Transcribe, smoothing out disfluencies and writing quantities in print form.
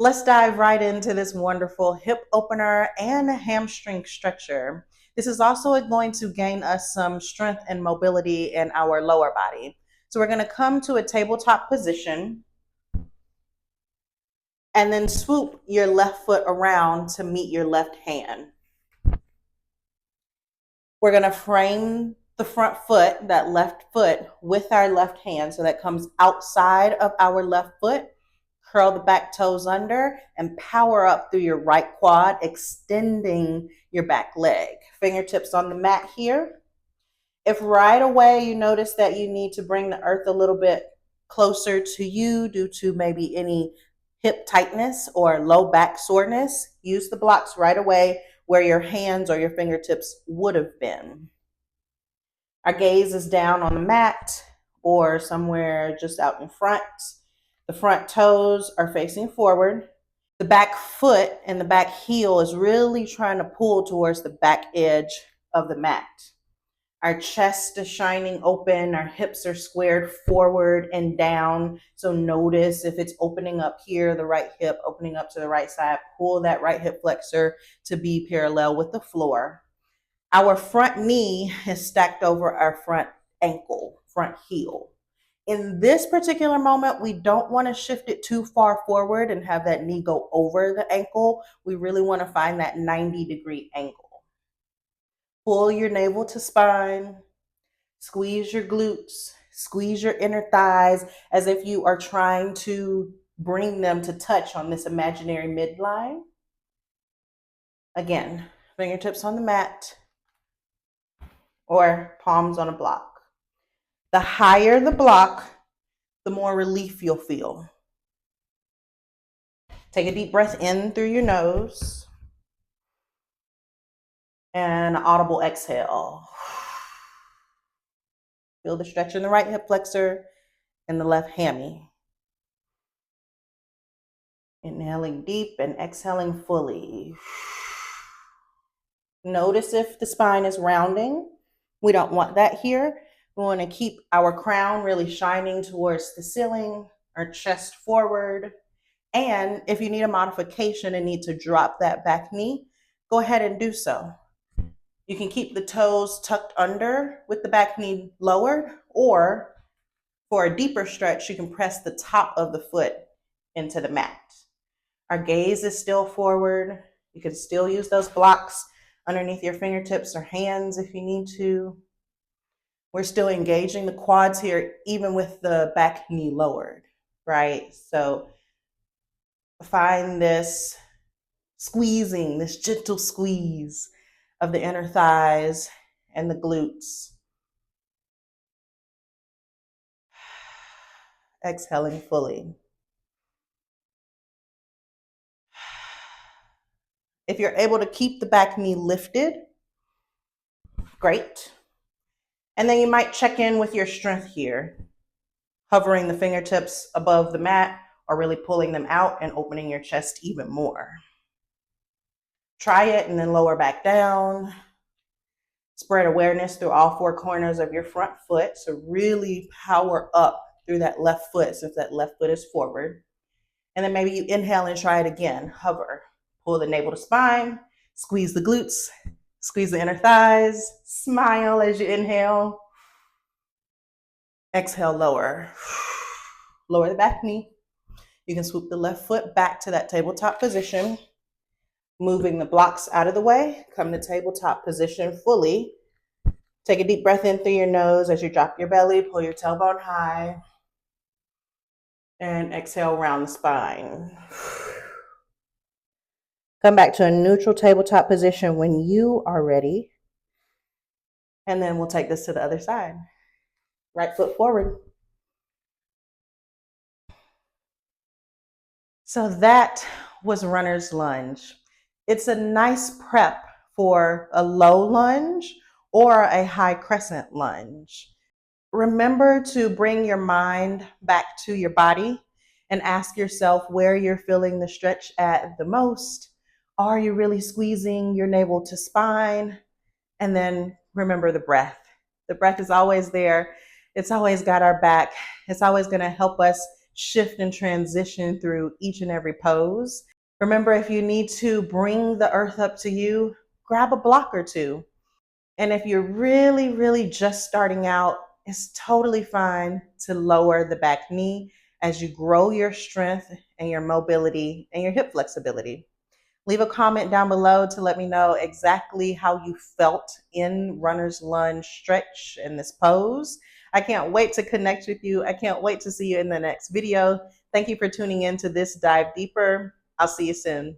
Let's dive right into this wonderful hip opener and hamstring stretcher. This is also going to gain us some strength and mobility in our lower body. So we're going to come to a tabletop position and then swoop your left foot around to meet your left hand. We're going to frame the front foot, that left foot, with our left hand so that comes outside of our left foot. Curl the back toes under and power up through your right quad, extending your back leg. Fingertips on the mat here. If right away you notice that you need to bring the earth a little bit closer to you due to maybe any hip tightness or low back soreness, use the blocks right away where your hands or your fingertips would have been. Our gaze is down on the mat or somewhere just out in front. The front toes are facing forward. The back foot and the back heel is really trying to pull towards the back edge of the mat. Our chest is shining open. Our hips are squared forward and down. So notice if it's opening up here, the right hip opening up to the right side, pull that right hip flexor to be parallel with the floor. Our front knee is stacked over our front ankle, front heel. In this particular moment, we don't want to shift it too far forward and have that knee go over the ankle. We really want to find that 90-degree angle. Pull your navel to spine, squeeze your glutes, squeeze your inner thighs as if you are trying to bring them to touch on this imaginary midline. Again, fingertips on the mat or palms on a block. The higher the block, the more relief you'll feel. Take a deep breath in through your nose and an audible exhale. Feel the stretch in the right hip flexor and the left hammy. Inhaling deep and exhaling fully. Notice if the spine is rounding. We don't want that here. We want to keep our crown really shining towards the ceiling, our chest forward. And if you need a modification and need to drop that back knee, go ahead and do so. You can keep the toes tucked under with the back knee lowered, or for a deeper stretch, you can press the top of the foot into the mat. Our gaze is still forward. You can still use those blocks underneath your fingertips or hands if you need to. We're still engaging the quads here, even with the back knee lowered, right? So find this squeezing, this gentle squeeze of the inner thighs and the glutes. Exhaling fully. If you're able to keep the back knee lifted, great. And then you might check in with your strength here, hovering the fingertips above the mat or really pulling them out and opening your chest even more. Try it and then lower back down. Spread awareness through all four corners of your front foot. So really power up through that left foot since that left foot is forward. And then maybe you inhale and try it again. Hover. Pull the navel to spine. Squeeze the glutes. Squeeze the inner thighs. Smile as you inhale. Exhale, lower. Lower the back knee. You can swoop the left foot back to that tabletop position. Moving the blocks out of the way. Come to tabletop position fully. Take a deep breath in through your nose as you drop your belly. Pull your tailbone high. And exhale, round the spine. Come back to a neutral tabletop position when you are ready. And then we'll take this to the other side. Right foot forward. So that was runner's lunge. It's a nice prep for a low lunge or a high crescent lunge. Remember to bring your mind back to your body and ask yourself where you're feeling the stretch at the most. Are you really squeezing your navel to spine? And then remember the breath. The breath is always there. It's always got our back. It's always going to help us shift and transition through each and every pose. Remember, if you need to bring the earth up to you, grab a block or two. And if you're really, really just starting out, it's totally fine to lower the back knee as you grow your strength and your mobility and your hip flexibility. Leave a comment down below to let me know exactly how you felt in runner's lunge stretch in this pose. I can't wait to connect with you. I can't wait to see you in the next video. Thank you for tuning in to this Dive Deeper. I'll see you soon.